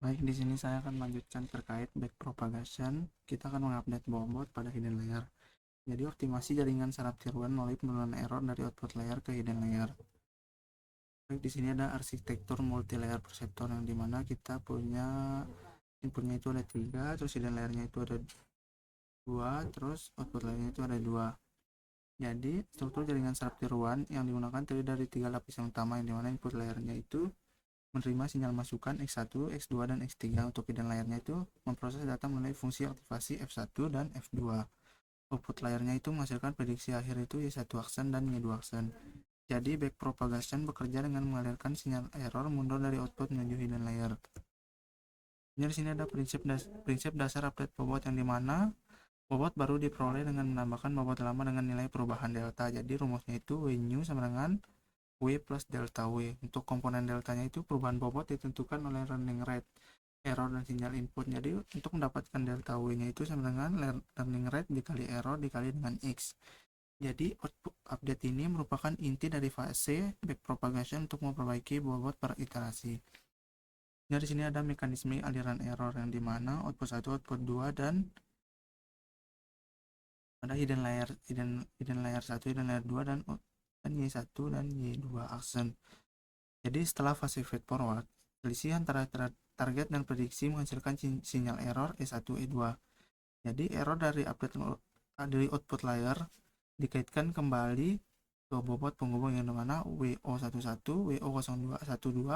Baik, di sini saya akan melanjutkan terkait backpropagation. Kita akan mengupdate bobot pada hidden layer. Jadi optimasi jaringan saraf tiruan melalui penurunan error dari output layer ke hidden layer. Baik, di sini ada arsitektur multi layer perseptor yang dimana kita punya inputnya itu ada 3, terus hidden layernya itu ada 2, terus output layernya itu ada 2. Jadi struktur jaringan saraf tiruan yang digunakan terdiri dari 3 lapisan utama yang dimana input layernya itu menerima sinyal masukan X1, X2, dan X3. Untuk hidden layernya itu memproses data melalui fungsi aktivasi F1 dan F2. Output layernya itu menghasilkan prediksi akhir itu Y1 aksen dan Y2 aksen. Jadi backpropagation bekerja dengan mengalirkan sinyal error mundur dari output menuju hidden layer. Jadi di sini ada prinsip dasar update bobot yang dimana bobot baru diperoleh dengan menambahkan bobot lama dengan nilai perubahan delta. Jadi rumusnya itu W new sama dengan W plus delta W. Untuk komponen deltanya itu perubahan bobot ditentukan oleh learning rate, error, dan sinyal input. Jadi untuk mendapatkan delta W nya itu sama dengan learning rate dikali error dikali dengan X. Jadi output update ini merupakan inti dari fase backpropagation untuk memperbaiki bobot per iterasi. Dari sini ada mekanisme aliran error yang dimana output 1, output 2, dan ada hidden layer 1, hidden layer 2, dan Y1 dan Y2 aksen. Jadi setelah fase feed forward, selisih antara target dan prediksi menghasilkan sinyal error E1 E2. Jadi error dari update dari output layer dikaitkan kembali ke bobot penghubung yang dimana WO11, WO0212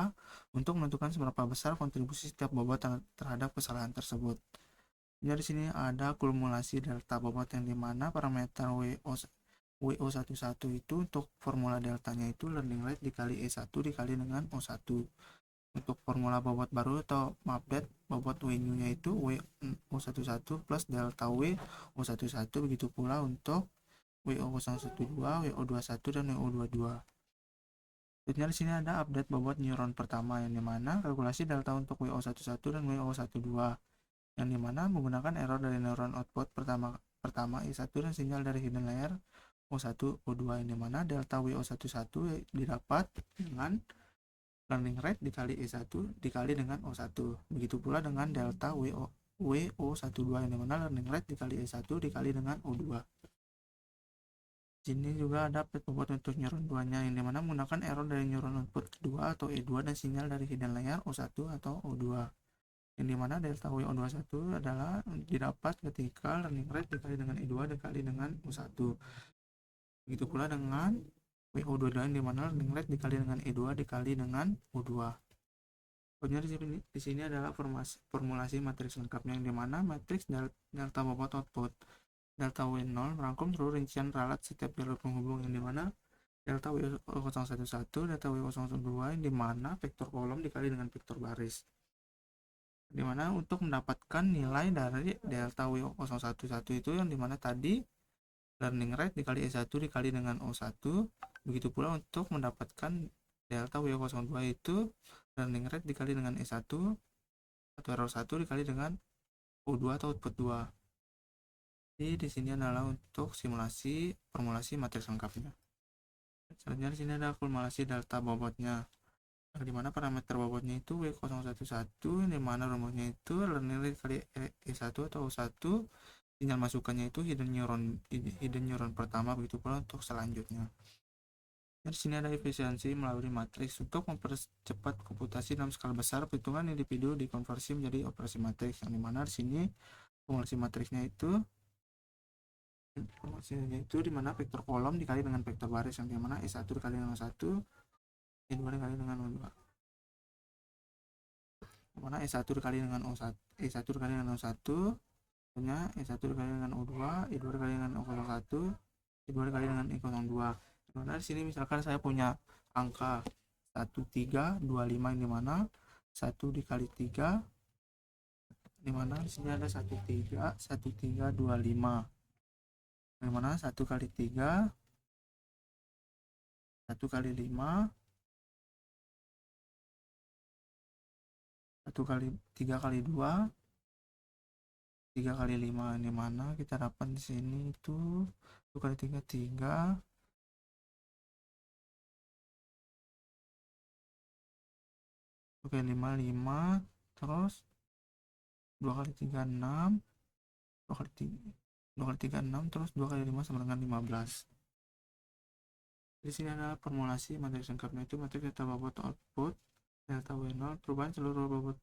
untuk menentukan seberapa besar kontribusi setiap bobot terhadap kesalahan tersebut. Jadi di sini ada kumulasi delta bobot yang dimana parameter WO11 itu untuk formula deltanya itu learning rate dikali E1 dikali dengan O1. Untuk formula bobot baru atau update bobot W nya itu WO11 plus delta W O11. Begitu pula untuk WO012, WO21, dan WO22. Selanjutnya di sini ada update bobot neuron pertama yang dimana kalkulasi delta untuk WO11 dan WO12 yang dimana menggunakan error dari neuron output pertama I1 dan sinyal dari hidden layer O1 O2 yang dimana delta WO11 didapat dengan learning rate dikali E1 dikali dengan O1. Begitu pula dengan delta WO12 yang dimana learning rate dikali E1 dikali dengan O2. Sini juga ada bobot untuk neuron 2-nya yang dimana menggunakan error dari neuron output kedua atau E2 dan sinyal dari hidden layer O1 atau O2. Yang dimana delta WO21 adalah didapat ketika learning rate dikali dengan E2 dikali dengan O1. Begitu pula dengan WO22 yang dimana learning rate dikali dengan E2 dikali dengan O2. Kemudian di sini adalah formulasi matriks lengkapnya yang dimana matriks delta bobot output delta W0 merangkum seluruh rincian ralat setiap jalur penghubung yang dimana delta W011, delta W012 yang dimana vektor kolom dikali dengan vektor baris. Dimana untuk mendapatkan nilai dari delta W011 itu yang dimana tadi learning rate dikali E1 dikali dengan O1. Begitu pula untuk mendapatkan delta W02 itu learning rate dikali dengan E1 atau error 1 dikali dengan O2 atau output 2. Jadi di sini adalah untuk simulasi formulasi matriks lengkapnya. Selanjutnya di sini ada akumulasi delta bobotnya. Di mana parameter bobotnya itu W011, di mana rumusnya itu learning rate kali E1 atau O1. Sinyal masukannya itu hidden neuron pertama, begitu pula untuk selanjutnya. Di sini ada efisiensi melalui matriks untuk mempercepat komputasi dalam skala besar perhitungan individu dikonversi menjadi operasi matriks, yang dimana di sini formulasi matriksnya itu dimana vektor kolom dikali dengan vektor baris yang dimana E1 dikali dengan 1, E2 dikali dengan O2, dimana E1 dikali dengan O1, E1 dikali dengan O1 punya E1 dikali dengan O2, E2 dikali dengan O01, E2 dikali dengan E02. Dimana di sini misalkan saya punya angka 1325 yang dimana 1 dikali 3, dimana di sini ada 1325, dimana 1 kali 3, 1 kali 5, 1 kali 3 kali 2, 3 kali 5, dimana kita dapat di sini itu 1 kali 3 3, 1 kali 5 5, terus 2 kali 3 6, 2 kali 3 2 kali 3 6, terus 2 kali 5 sama dengan 15. Di sini adalah formulasi matriks lengkapnya, itu matriks data bobot output delta W0. Perubahan seluruh bobot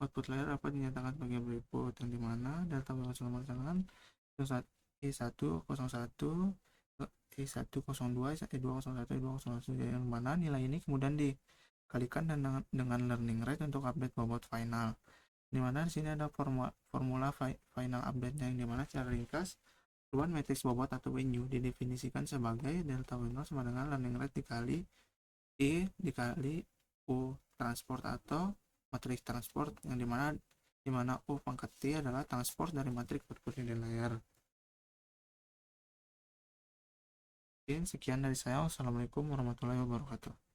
output layer dapat dinyatakan sebagai berikut, yang dimana delta W0 sama dengan E101, E102, E201, E201, yang mana nilai ini kemudian dikalikan dengan learning rate untuk update bobot final. Dimana di sini ada formula final update-nya, yang dimana secara ringkas perubahan matriks bobot atau WNU didefinisikan sebagai delta W0 sama dengan learning rate dikali E dikali U transport atau matriks transport, yang dimana U pangkat T adalah transport dari matriks output hidden layer. Oke, sekian dari saya. Wassalamualaikum warahmatullahi wabarakatuh.